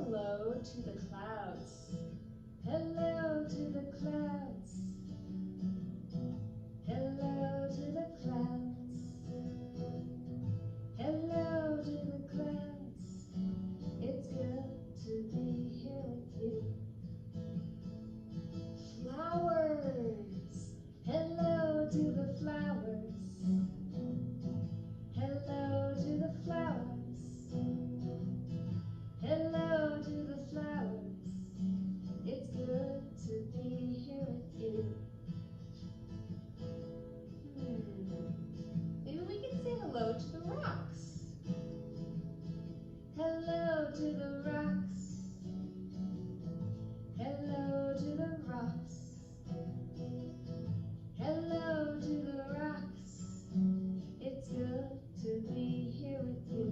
hello to the clouds. Hello to the clouds. Hello to the clouds. Hello to the clouds. It's good to be here with you. Flowers. Hello to the flowers. Hello to the flowers. Hello to the flowers. It's good to be here with you. Maybe we can say hello to the rocks. Hello to the rocks. Hello to the rocks. Hello to the rocks. It's good to be here with you.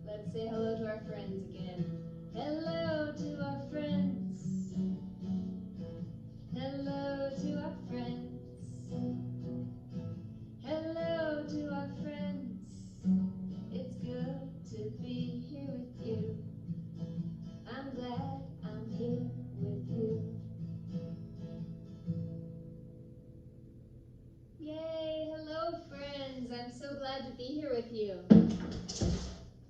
Let's say hello to our friends again. Hello to our friends. Hello to our friends. Hello to our friends. It's good to be here with you. I'm glad I'm here with you. Yay! Hello, friends. I'm so glad to be here with you.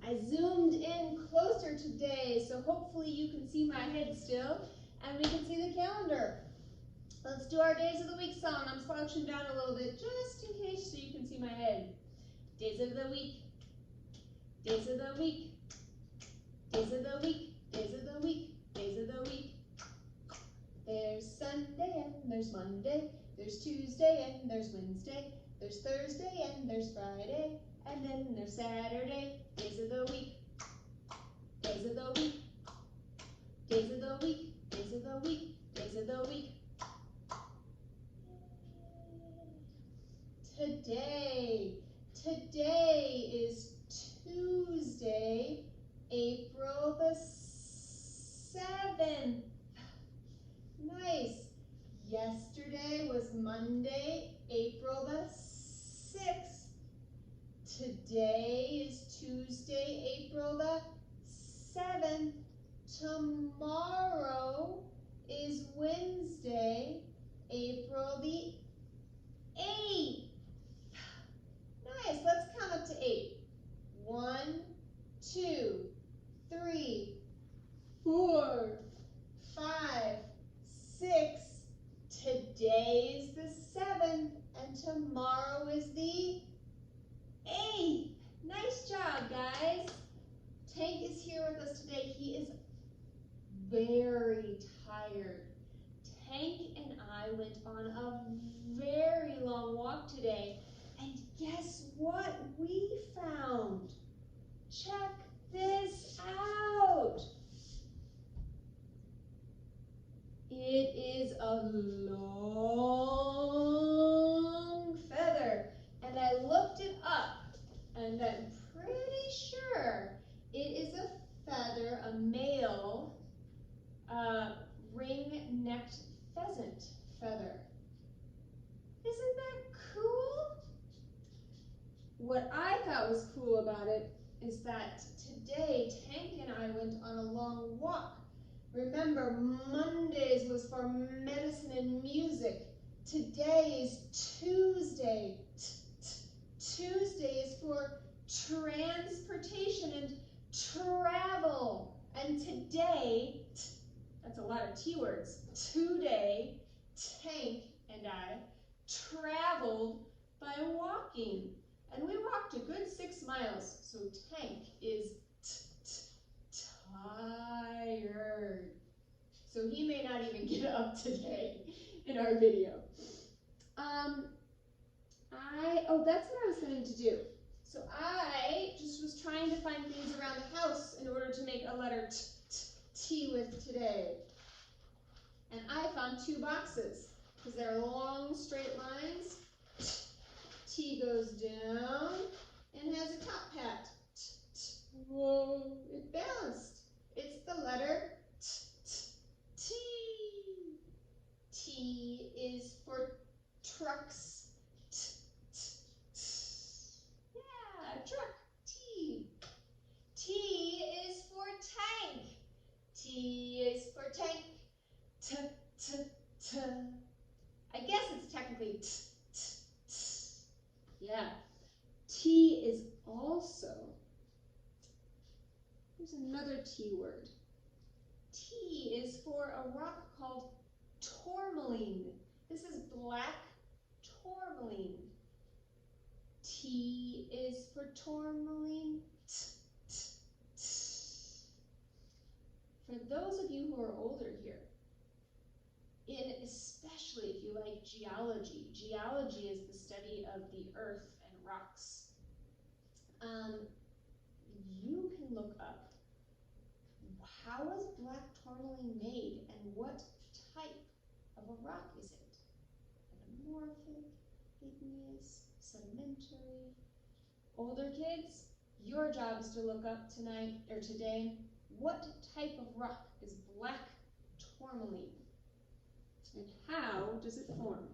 I zoomed in closer today, so hopefully you can see my head still, and we can see the calendar. Let's do our Days of the Week song. I'm slouching down a little bit just in case so you can see my head. Days of the week. Days of the week. Days of the week. Days of the week. Days of the week. There's Sunday and there's Monday. There's Tuesday and there's Wednesday. There's Thursday and there's Friday. And then there's Saturday. Days of the week. Days of the week. Days of the week. Days of the week. Days of the week. Today is Tuesday, April the 7th. Nice. Yesterday was Monday, April the 6th. Today is Tuesday, April the 7th. Tomorrow is Wednesday, April the 8th. Nice, let's count up to 8. 1, 2, 3, 4, 5, 6. Today is the 7th and tomorrow is the 8th. Nice job, guys. Tank is here with us today. He is very tired. Tank and I went on a very long walk today. And guess what we found? Check this out. It is a long feather. And I looked it up, and I'm pretty sure it is a feather, a male ring-necked pheasant feather. Isn't that cool? What I thought was cool about it is that today Tank and I went on a long walk. Remember, Mondays was for medicine and music. Today is Tuesday. Tuesday is for transportation and travel. And today, that's a lot of T words. Today, Tank and I traveled by walking. And we walked a good 6 miles, so Tank is tired. So he may not even get up today in our video. That's what I was going to do. So I just was trying to find things around the house in order to make a letter T with today. And I found 2 boxes, because they're long straight lines. T goes down and has a top hat. Whoa, it balanced. It's the letter T. T is for trucks. Yeah, truck, T. T is for Here's another T word. T is for a rock called tourmaline. This is black tourmaline. T is for tourmaline. For those of you who are older here, especially if you like geology, geology is the study of the earth and rocks. You can look up how is black tourmaline made and what type of a rock is it? Metamorphic, igneous, sedimentary. Older kids, your job is to look up tonight or today, what type of rock is black tourmaline? And how does it form?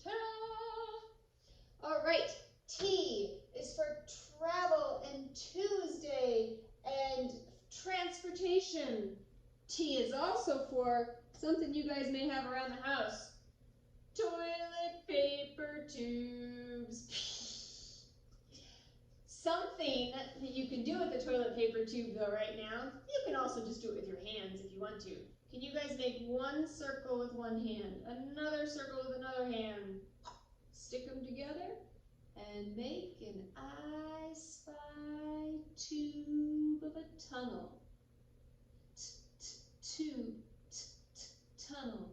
Ta-da! All right, T is for travel and Tuesday and transportation. T is also for something you guys may have around the house. Toilet paper tubes. Something that you can do with the toilet paper tube though right now, you can also just do it with your hands if you want to. Can you guys make one circle with one hand, another circle with another hand, stick them together, and make an I Spy tube of a tunnel. Tube, tunnel.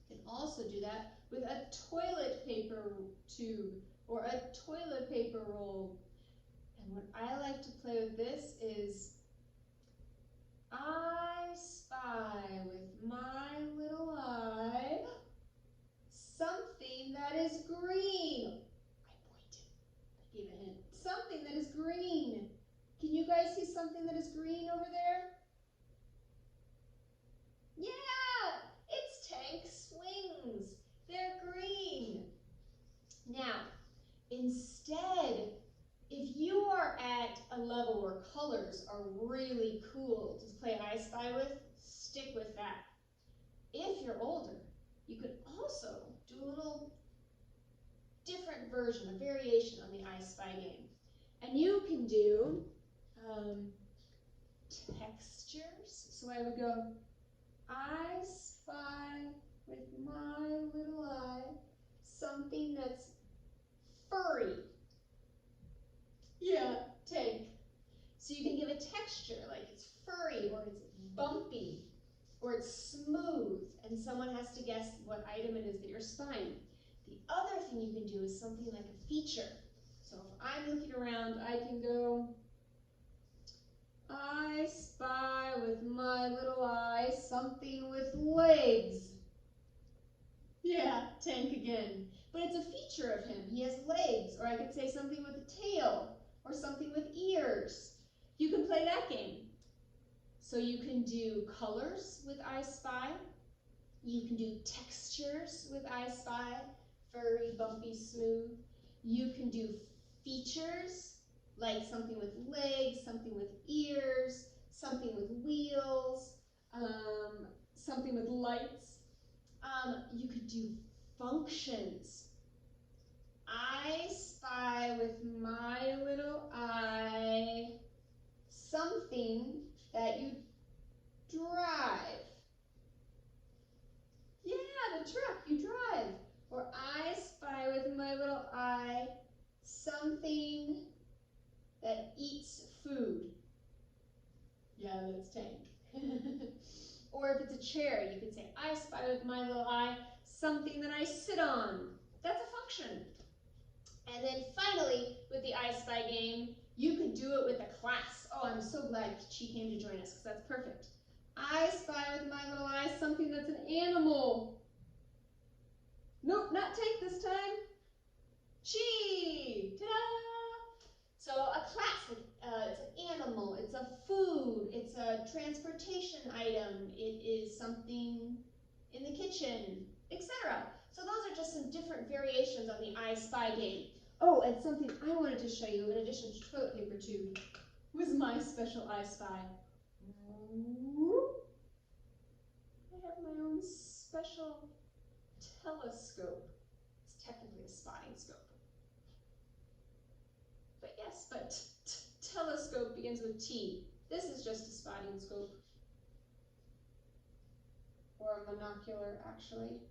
You can also do that with a toilet paper tube or a toilet paper roll. And what I like to play with this is I spy with my little eye something that is green. I pointed. I gave a hint. Something that is green. Can you guys see something that is green over there? Yeah, it's tank swings. They're green. Now, instead, if you are at a level where colors are really cool to play I Spy with, stick with that. If you're older, you could also do a little different version, a variation on the I Spy game. And you can do textures. So I would go, I spy with my little eye something that's furry. Yeah, tank. So you can give a texture, like it's furry, or it's bumpy, or it's smooth, and someone has to guess what item it is that you're spying. The other thing you can do is something like a feature. So if I'm looking around, I can go, I spy with my little eye something with legs. Yeah, tank again. But it's a feature of him. He has legs, or I could say something with a tail, or something with ears. You can play that game. So you can do colors with I Spy. You can do textures with I Spy, furry, bumpy, smooth. You can do features, like something with legs, something with ears, something with wheels, something with lights. You could do functions. I spy with my little eye something that you drive. Yeah, the truck you drive. Or I spy with my little eye something that eats food. Yeah, that's tank. Or if it's a chair, you could say, I spy with my little eye something that I sit on. That's a function. And then finally, with the I Spy game, you could do it with a class. Oh, I'm so glad she came to join us because that's perfect. I spy with my little eye something that's an animal. Nope, not tank this time. She. Ta-da! So a class, it's an animal, it's a food, it's a transportation item, it is something in the kitchen, etc. So those are just some different variations on the I Spy game. Oh, and something I wanted to show you in addition to toilet paper tube was my special I Spy. I have my own special telescope. It's technically a spying scope. But yes, but telescope begins with T. This is just a spotting scope, or a monocular actually.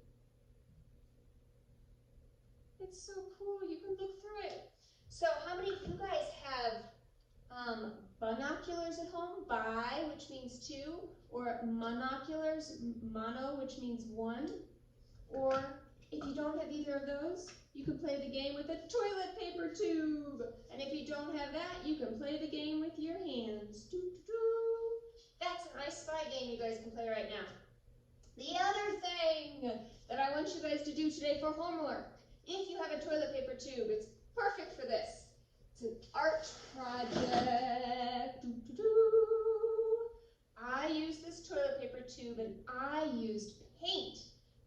It's so cool, you can look through it. So how many of you guys have binoculars at home? Bi, which means two, or monoculars, mono, which means one. Or if you don't have either of those, you can play the game with a toilet paper tube. And if you don't have that, you can play the game with your hands. That's a nice spy game you guys can play right now. The other thing that I want you guys to do today for homework, if you have a toilet paper tube, it's perfect for this. It's an art project. I used this toilet paper tube and I used paint.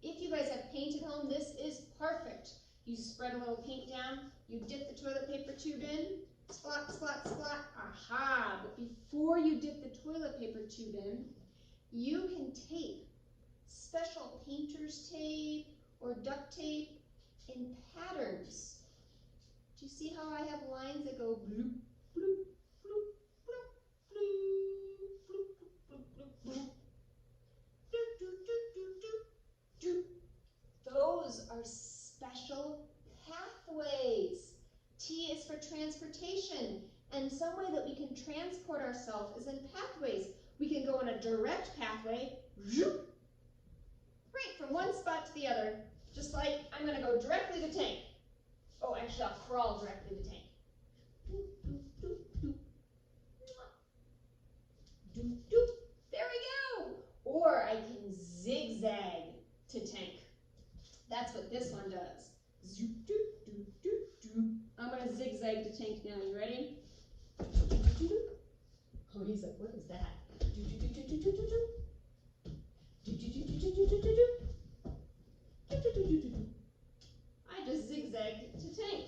If you guys have paint at home, this is perfect. You spread a little paint down, you dip the toilet paper tube in, splot, splot, splot, aha. But before you dip the toilet paper tube in, you can tape special painter's tape or duct tape in patterns. Do you see how I have lines that go bloop, bloop, bloop, bloop, bloop, bloop, bloop, bloop, bloop, bloop. Those are special pathways. T is for transportation, and some way that we can transport ourselves is in pathways. We can go in a direct pathway, right from one spot to the other, just like I'm going to go directly to tank. Oh, actually, I'll crawl directly to tank. There we go. Or I can zigzag to tank. That's what this one does. I'm going to zigzag to tank now. You ready? Oh, he's like, what is that? I just zigzagged to tank.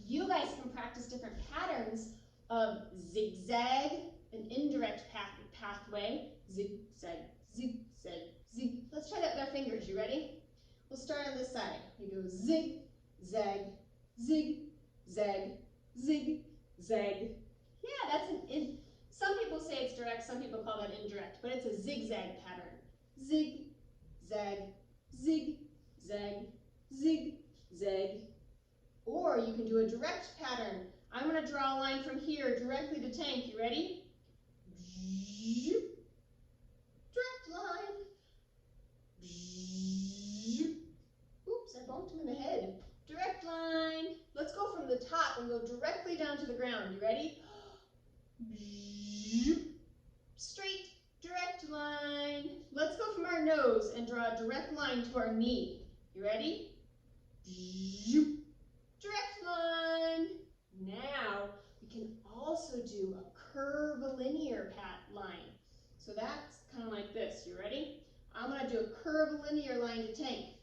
You guys can practice different patterns of zigzag, an indirect pathway, zigzag, zigzag, zig. Let's try that with our fingers. You ready? We'll start on this side. We go zig, zag, zig, zag, zig, zag. Yeah, that's some people say it's direct, some people call that indirect, but it's a zigzag pattern. Zig, zag, zig, zag, zig, zag. Or you can do a direct pattern. I'm going to draw a line from here directly to tank. You ready? Direct line. Oops, I bumped him in the head. Direct line. Let's go from the top and go directly down to the ground. You ready? Straight, direct line. Let's go from our nose and draw a direct line to our knee. You ready? Direct line. Now, we can also do a curvilinear line. So that's kind of like this. You ready? I'm going to do a curvilinear line to tank.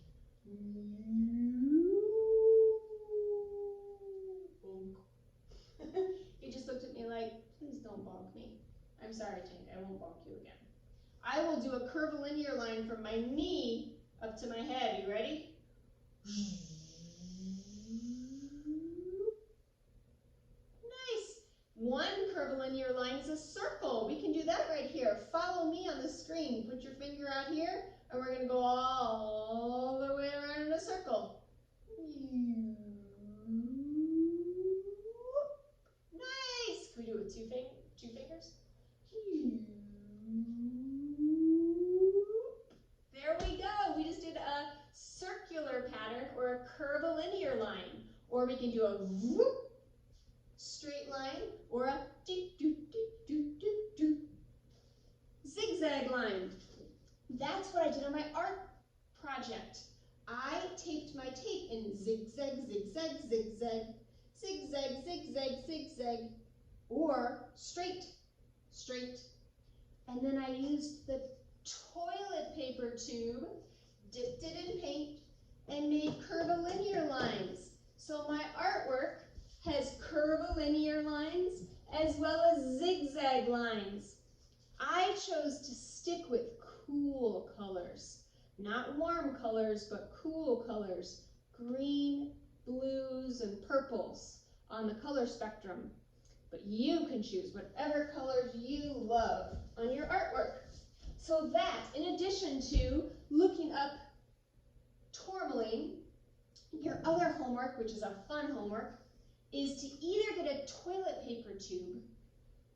He just looked at me like, please don't bonk me. I'm sorry, tank, I won't bonk you again. I will do a curvilinear line from my knee up to my head. You ready? Nice. One curvilinear line is a circle. We can do that right here. Follow me on the screen. Put your finger out here, and we're going to go all the way around in a circle. Nice. Can we do it with two fingers? There we go. We just did a circular pattern or a curvilinear line. Or we can do a whoop, straight line, or a zigzag line. That's what I did on my art project. I taped my tape in zigzag, zigzag, zigzag, zigzag, zigzag, zigzag, or straight, straight. And then I used the toilet paper tube, dipped it in paint, and made curvilinear lines. So my artwork has curvilinear lines as well as zigzag lines. I chose to stick with cool colors. Not warm colors, but cool colors. Green, blues, and purples on the color spectrum. but you can choose whatever colors you love on your artwork. So that, in addition to looking up tourmaline, your other homework, which is a fun homework, is to either get a toilet paper tube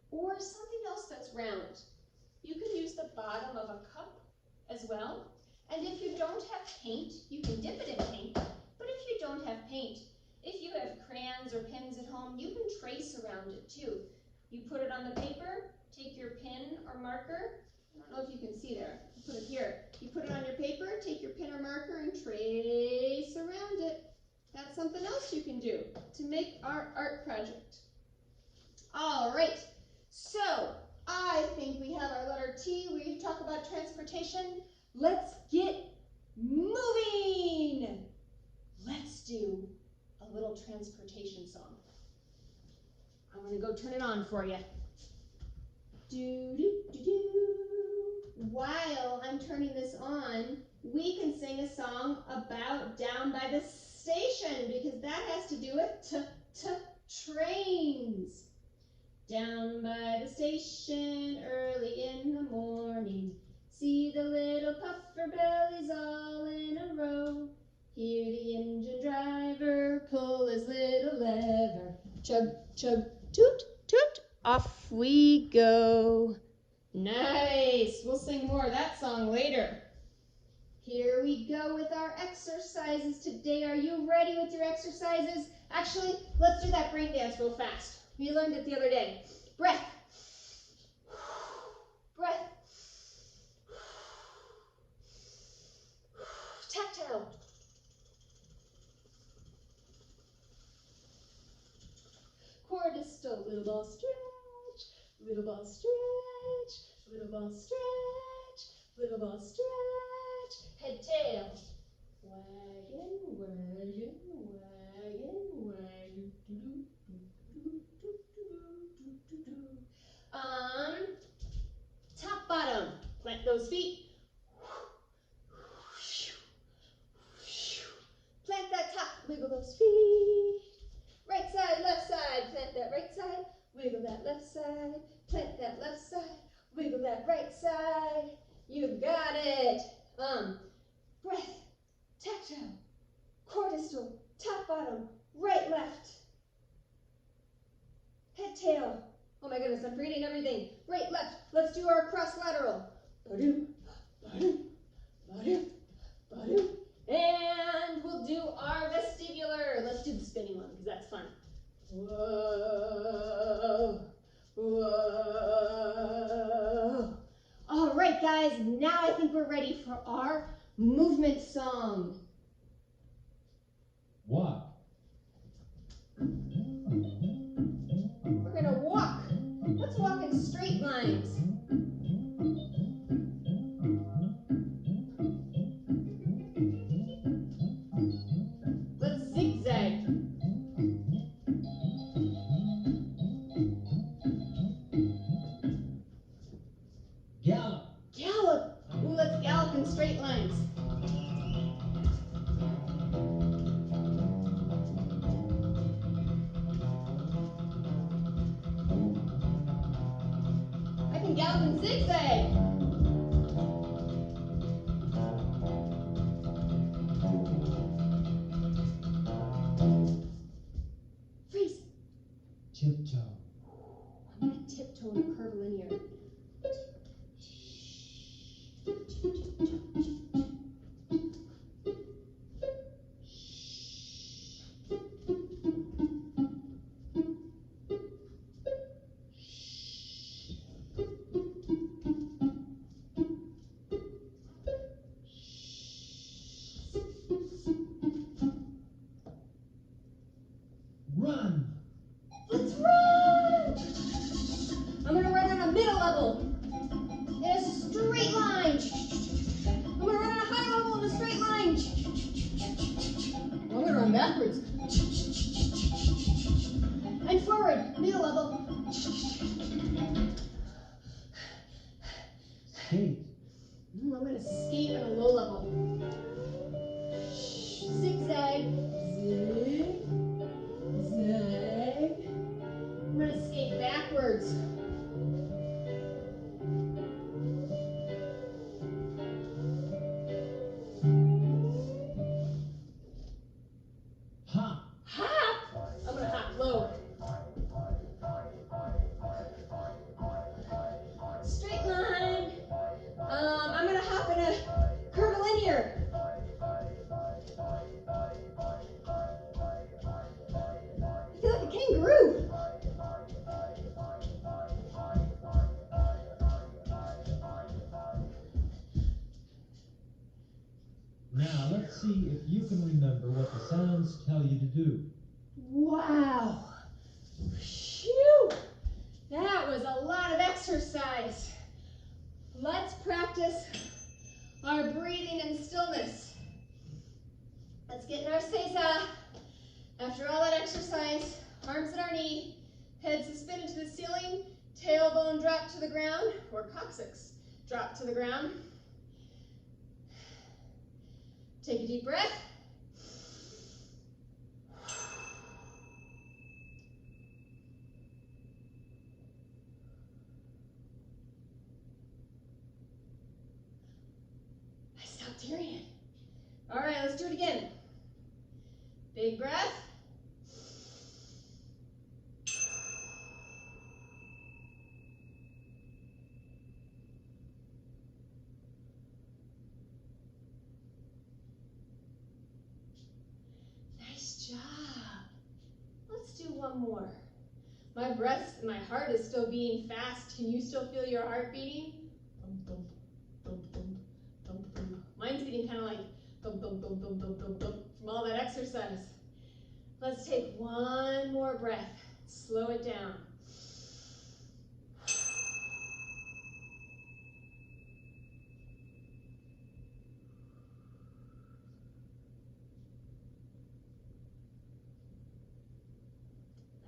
or something else that's round. You can use the bottom of a cup as well. And if you don't have paint, you can dip it in paint. But if you don't have paint, if you have crayons or pens at home, you can trace around it too. You put it on the paper, take your pen or marker. I don't know if you can see there. Put it here. You put it on your paper, take your pen or marker and trace around it. That's something else you can do to make our art project. All right, so I think we have our letter T. We talk about transportation. Let's get moving. Let's do a little transportation song. I'm gonna go turn it on for you. Do, do, do, do. While I'm turning this on, we can sing a song about down by the station because that has to do with trains. Down by the station early in the morning, see the little puffer bellies all in a row. Hear the engine driver pull his little lever. Chug, chug, toot, toot, off we go. Nice, we'll sing more of that song later. Here we go with our exercises today. Are you ready with your exercises? Actually, let's do that brain dance real fast. We learned it the other day. Breath. Breath. Tactile. Core distal. Little ball stretch. Little ball stretch. Little ball stretch. Little ball stretch. Head, tail. Wagon, wagon, wagon, wagon. Top, bottom. Plant those feet. Plant that top. Wiggle those feet. Right side, left side. Plant that right side. Wiggle that left side. Plant that left side. Wiggle that right side. You got it. Breath. Tactile. Core distal. Top, bottom. Right, left. Head, tail. Oh my goodness, I'm forgetting everything. Right, left. Let's do our cross lateral. Ba-doo, ba-doo, ba-doo, ba-doo. And we'll do our vestibular. Let's do the spinning one because that's fun. Whoa, whoa. All right, guys, now I think we're ready for our movement song. Walk. We're gonna walk. Let's walk in straight lines. Let's zigzag. Gallop. Gallop. Ooh, let's gallop in straight lines. I can gallop in zigzag. Freeze. Tiptoe. I'm gonna tiptoe in a curvilinear. Run. Let's run! I'm gonna run on a middle level in a straight line. I'm gonna run on a high level in a straight line. I'm gonna run backwards. And forward, middle level. Skate. I'm gonna skate on a low level. Zigzag. Zig. Zag. I'm gonna skate see if you can remember what the sounds tell you to do. Wow. Phew. That was a lot of exercise. Let's practice our breathing and stillness. Let's get in our sesa. After all that exercise, arms at our knee, head suspended to the ceiling, tailbone drop to the ground, or coccyx drop to the ground. Take a deep breath. I stopped hearing it. All right, let's do it again. Big breath. Nice job. Let's do one more. My heart is still beating fast. Can you still feel your heart beating? Thump, thump, thump, thump, thump, thump. Mine's getting kind of like thump, thump, thump, thump, thump, thump, thump from all that exercise. Let's take one more breath. Slow it down.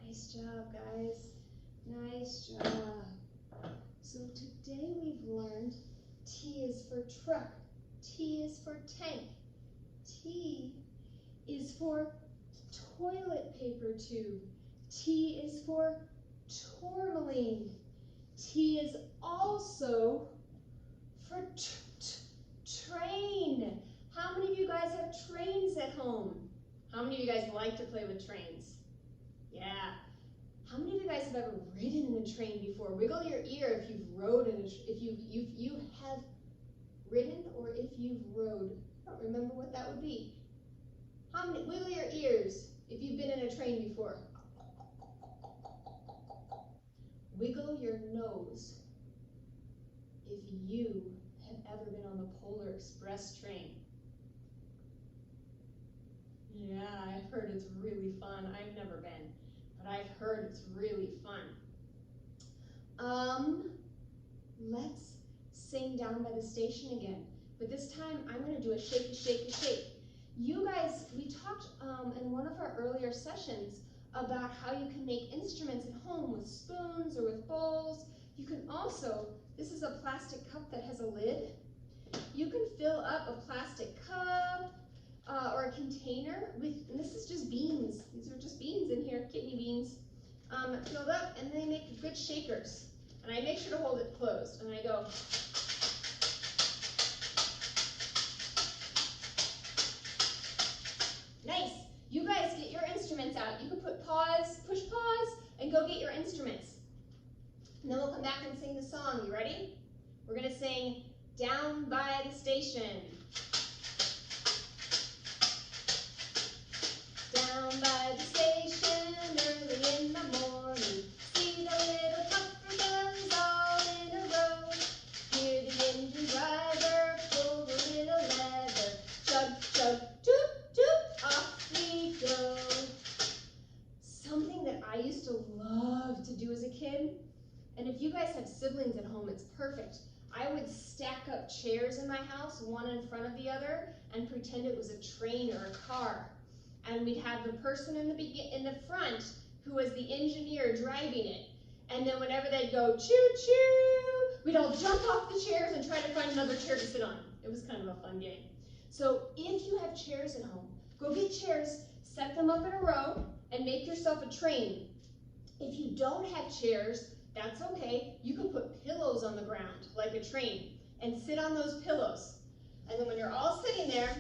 Nice job, guys. Nice job. So today we've learned T is for truck, T is for tank, T is for toilet paper tube, T is for tourmaline, T is also for train. How many of you guys have trains at home? How many of you guys like to play with trains? Yeah. How many of you guys have ever ridden in a train before? Wiggle your ear if you've rode in if you have ridden or if you've rode. I don't remember what that would be. How many? Wiggle your ears if you've been in a train before. Wiggle your nose if you have ever been on the Polar Express train. Yeah, I've heard it's really fun. I've never been, but I've heard it's really fun. Let's sing Down by the Station again, but this time I'm going to do a shake, shake, shake. You guys, we talked in one of our earlier sessions about how you can make instruments at home with spoons or with bowls. You can also, this is a plastic cup that has a lid. You can fill up a plastic cup or a container with, and this is just beans. These are just beans in here, kidney beans, filled up, and they make good shakers. And I make sure to hold it closed, and I go. Nice. You guys get your instruments out. You can put pause, push pause, and go get your instruments. And then we'll come back and sing the song. You ready? We're going to sing Down by the Station. Down by the station, early in the morning, see the little puffer bells all in a row. Hear the engine driver pull the little lever. Chug, chug, toot, toot, off we go. Something that I used to love to do as a kid, and if you guys have siblings at home, it's perfect. I would stack up chairs in my house, one in front of the other, and pretend it was a train or a car. And we'd have the person in the front who was the engineer driving it. And then whenever they'd go choo-choo, we'd all jump off the chairs and try to find another chair to sit on. It was kind of a fun game. So if you have chairs at home, go get chairs, set them up in a row, and make yourself a train. If you don't have chairs, that's okay. You can put pillows on the ground like a train and sit on those pillows. And then when you're all sitting there,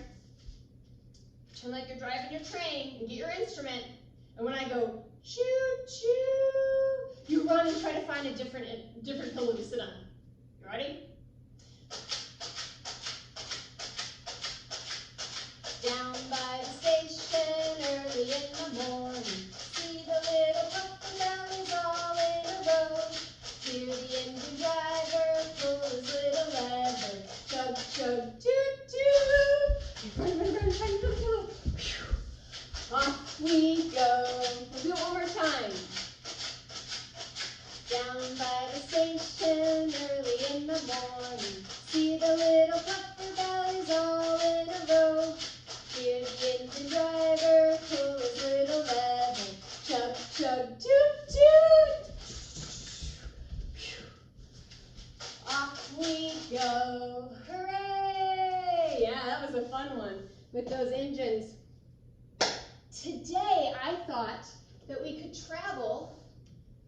pretend like you're driving your train and get your instrument. And when I go choo-choo, you run and try to find a different pillow to sit on. You ready? Down by the station, early in the morning, see the little puffer bells all in a row. Hear the engine driver pull his little lever. Chug, chug, toot, toot. Run, run, run, run. morning. See the little puffer bellies all in a row. Hear the engine driver pull his little lever. Chug, chug, toot, toot. Off we go. Hooray! Yeah, that was a fun one with those engines. Today, I thought that we could travel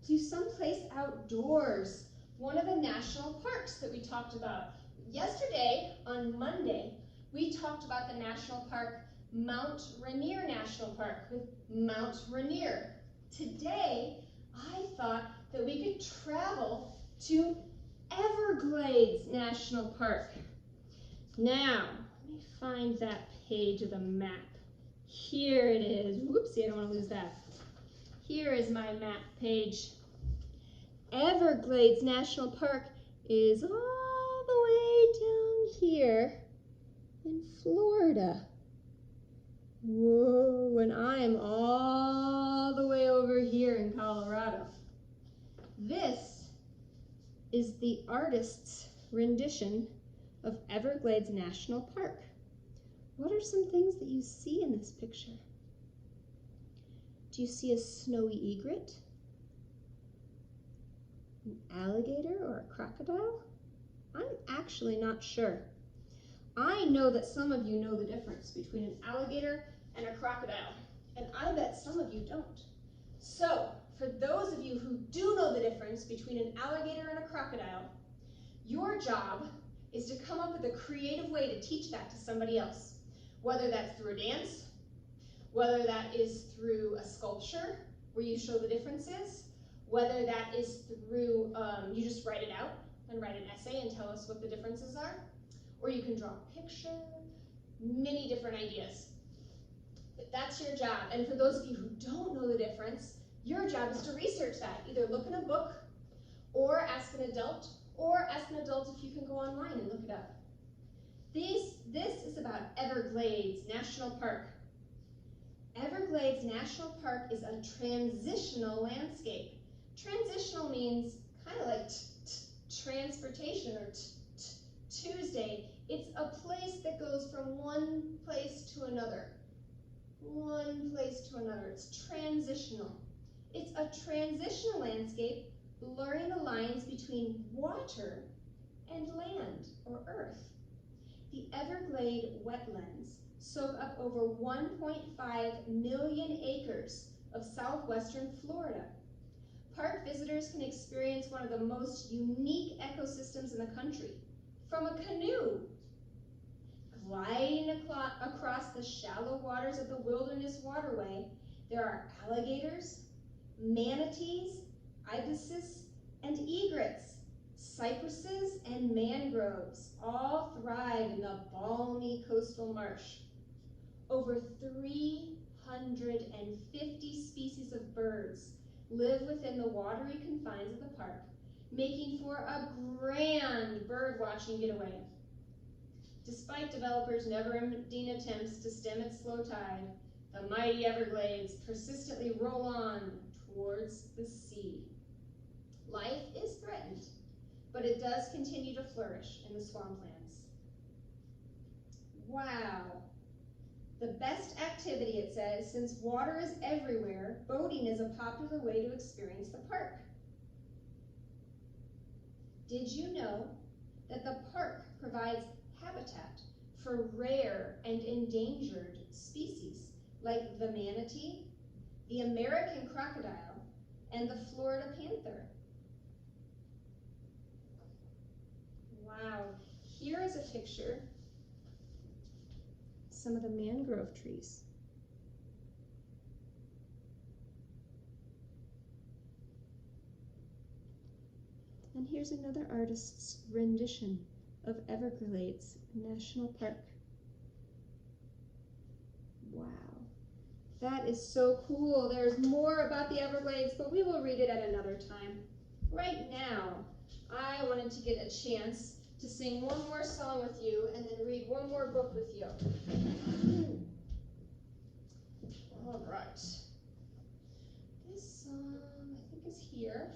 to someplace outdoors, one of the national parks that we talked about. Yesterday, on Monday, we talked about the national park, Mount Rainier National Park with Mount Rainier. Today, I thought that we could travel to Everglades National Park. Now, let me find that page of the map. Here it is. Whoopsie, I don't want to lose that. Here is my map page. Everglades National Park is all the way down here in Florida. Whoa, and I am all the way over here in Colorado. This is the artist's rendition of Everglades National Park. What are some things that you see in this picture? Do you see a snowy egret? An alligator or a crocodile? I'm actually not sure. I know that some of you know the difference between an alligator and a crocodile, and I bet some of you don't. So, for those of you who do know the difference between an alligator and a crocodile, your job is to come up with a creative way to teach that to somebody else. Whether that's through a dance, whether that is through a sculpture where you show the differences, whether that is through, you just write it out and write an essay and tell us what the differences are, or you can draw a picture, many different ideas. But that's your job. And for those of you who don't know the difference, your job is to research that. Either look in a book, or ask an adult, if you can go online and look it up. This is about Everglades National Park. Everglades National Park is a transitional landscape. Transitional means kind of like transportation or Tuesday. It's a place that goes from one place to another. One place to another. It's transitional. It's a transitional landscape blurring the lines between water and land or earth. The Everglade wetlands soak up over 1.5 million acres of southwestern Florida. Park visitors can experience one of the most unique ecosystems in the country, from a canoe gliding across the shallow waters of the Wilderness Waterway. There are alligators, manatees, ibises, and egrets. Cypresses and mangroves all thrive in the balmy coastal marsh. Over 350 species of birds live within the watery confines of the park, making for a grand bird-watching getaway. Despite developers' never-ending attempts to stem its slow tide, the mighty Everglades persistently roll on towards the sea. Life is threatened, but it does continue to flourish in the swamplands. Wow. The best activity, it says, since water is everywhere, boating is a popular way to experience the park. Did you know that the park provides habitat for rare and endangered species like the manatee, the American crocodile, and the Florida panther? Wow, here is a picture of some of the mangrove trees. And here's another artist's rendition of Everglades National Park. Wow, that is so cool. There's more about the Everglades, but we will read it at another time. Right now, I wanted to get a chance to sing one more song with you and then read one more book with you. All right. This song, I think, is here.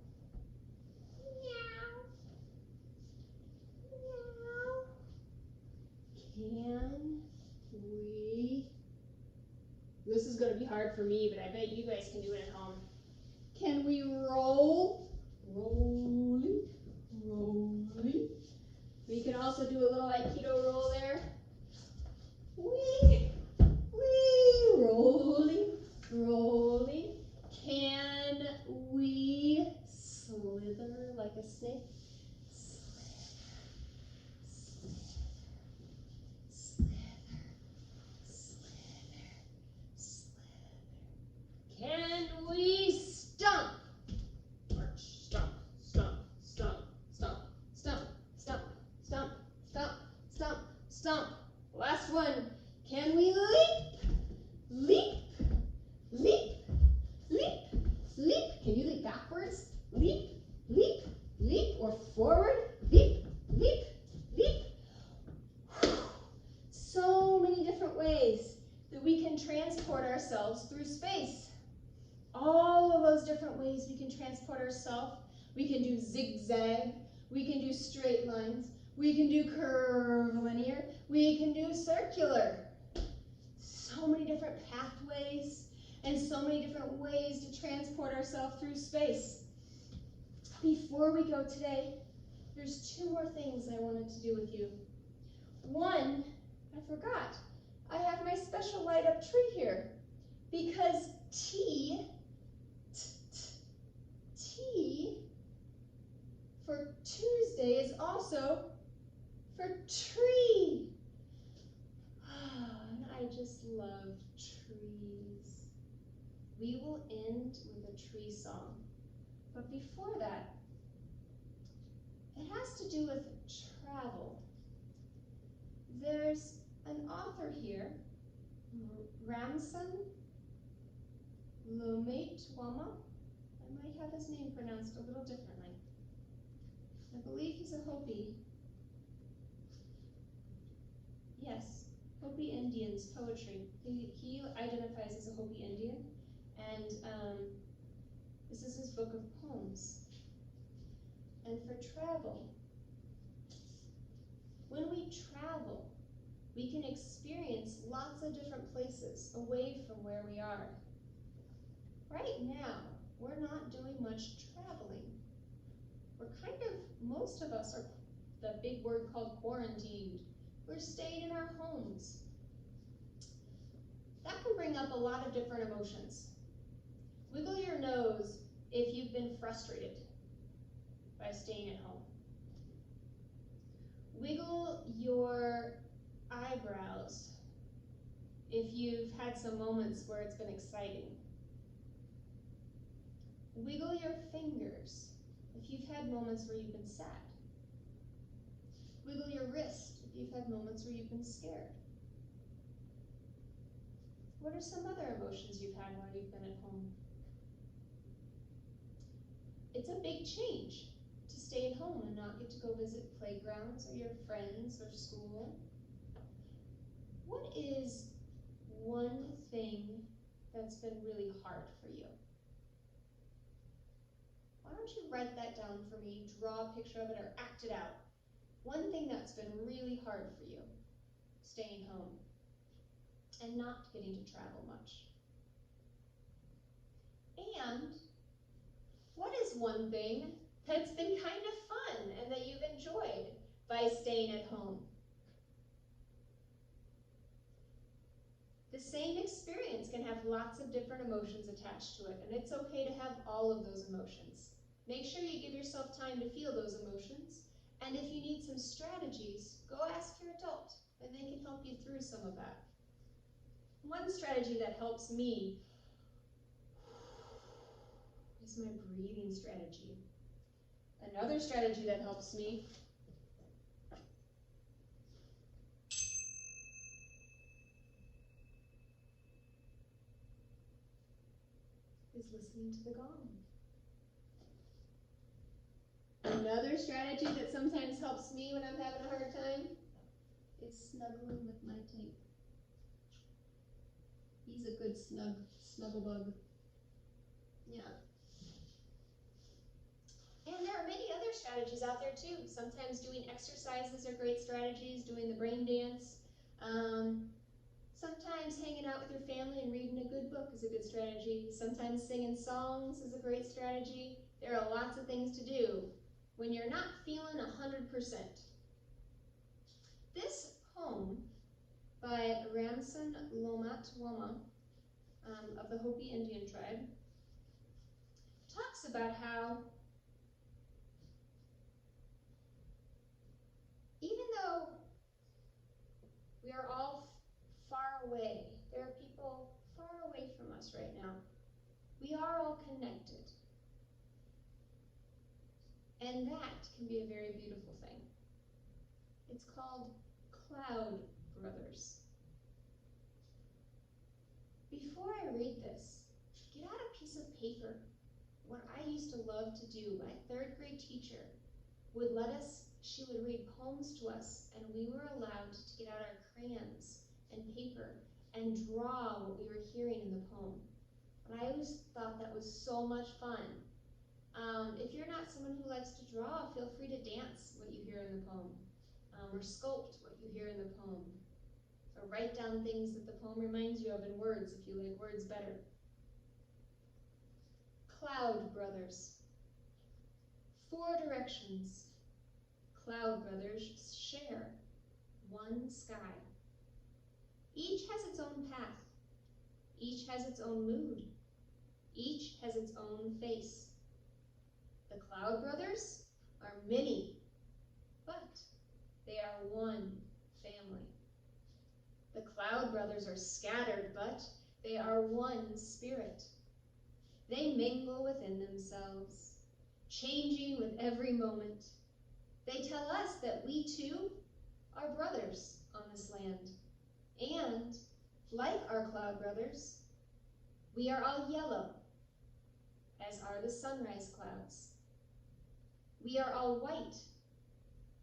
going to be hard for me, but I bet you guys can do it at home. Can we roll? Rolling, rolling. We can also do a little aikido roll there. Wee, wee, rolling, rolling. Can we slither like a snake? Can we stomp? March, stomp, stomp, stomp, stomp, stomp, stomp, stomp, stomp, stomp, stomp. Last one. Can we leap? Leap, leap, leap, leap. Can you leap backwards? Leap, leap, leap, or forward? Leap, leap, leap. So many different ways that we can transport ourselves through space. All of those different ways we can transport ourselves. We can do zigzag, we can do straight lines, we can do curvilinear, we can do circular. So many different pathways and so many different ways to transport ourselves through space. Before we go today, there's 2 more things I wanted to do with you. One, I forgot. I have my special light up tree here because T for Tuesday is also for tree. And I just love trees. We will end with a tree song. But before that, it has to do with travel. There's an author here, Ramson Locomote. I might have his name pronounced a little differently. I believe he's a Hopi. Yes, Hopi Indians poetry. He identifies as a Hopi Indian, and this is his book of poems. And for travel, when we travel, we can experience lots of different places away from where we are. Right now, we're not doing much traveling. We're most of us are the big word called quarantined. We're staying in our homes. That can bring up a lot of different emotions. Wiggle your nose if you've been frustrated by staying at home. Wiggle your eyebrows if you've had some moments where it's been exciting. Wiggle your fingers if you've had moments where you've been sad. Wiggle your wrist if you've had moments where you've been scared. What are some other emotions you've had while you've been at home? It's a big change to stay at home and not get to go visit playgrounds or your friends or school. What is one thing that's been really hard for you? Why don't you write that down for me, draw a picture of it, or act it out. One thing that's been really hard for you, staying home and not getting to travel much. And what is one thing that's been kind of fun and that you've enjoyed by staying at home? The same experience can have lots of different emotions attached to it, and it's okay to have all of those emotions. Make sure you give yourself time to feel those emotions, and if you need some strategies, go ask your adult, and they can help you through some of that. One strategy that helps me is my breathing strategy. Another strategy that helps me is listening to the gong. Another strategy that sometimes helps me when I'm having a hard time is snuggling with my tank. He's a good snuggle bug. Yeah. And there are many other strategies out there too. Sometimes doing exercises are great strategies, doing the brain dance. Sometimes hanging out with your family and reading a good book is a good strategy. Sometimes singing songs is a great strategy. There are lots of things to do when you're not feeling 100%. This poem by Ramson Lomat Wama of the Hopi Indian tribe talks about how even though we are all far away, there are people far away from us right now, we are all connected. And that can be a very beautiful thing. It's called Cloud Brothers. Before I read this, get out a piece of paper. What I used to love to do, my third grade teacher would she would read poems to us, and we were allowed to get out our crayons and paper and draw what we were hearing in the poem. And I always thought that was so much fun. If you're not someone who likes to draw, feel free to dance what you hear in the poem, or sculpt what you hear in the poem, or write down things that the poem reminds you of in words if you like words better. Cloud Brothers. 4 directions. Cloud brothers share one sky. Each has its own path. Each has its own mood. Each has its own face. The Cloud brothers are many, but they are one family. The Cloud brothers are scattered, but they are one spirit. They mingle within themselves, changing with every moment. They tell us that we too are brothers on this land. And, like our Cloud brothers, we are all yellow, as are the sunrise clouds. We are all white,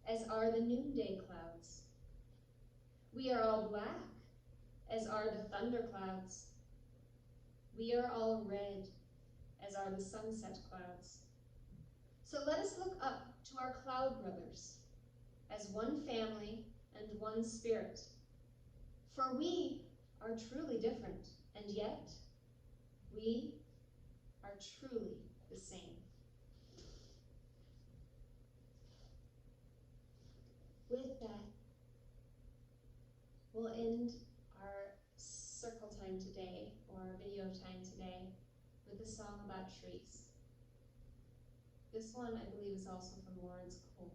as are the noonday clouds. We are all black, as are the thunder clouds. We are all red, as are the sunset clouds. So let us look up to our Cloud brothers as one family and one spirit. For we are truly different, and yet we are truly the same. With that, we'll end our circle time today, or our video time today, with a song about trees. This one, I believe, is also from Lawrence Cole.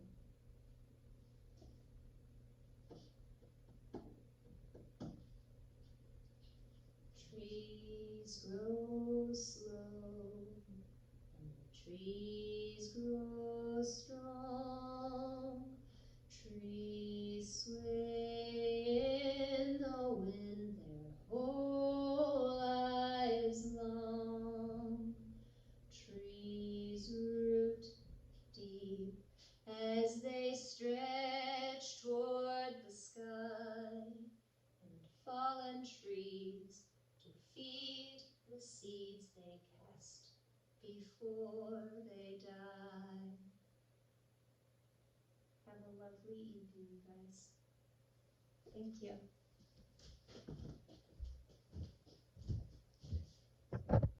Trees grow slow, and the trees grow strong. Trees sway in the wind their whole lives long. Trees root deep as they stretch toward the sky, and fallen trees to feed the seeds they cast before they die. Have a lovely evening, guys. Thank you.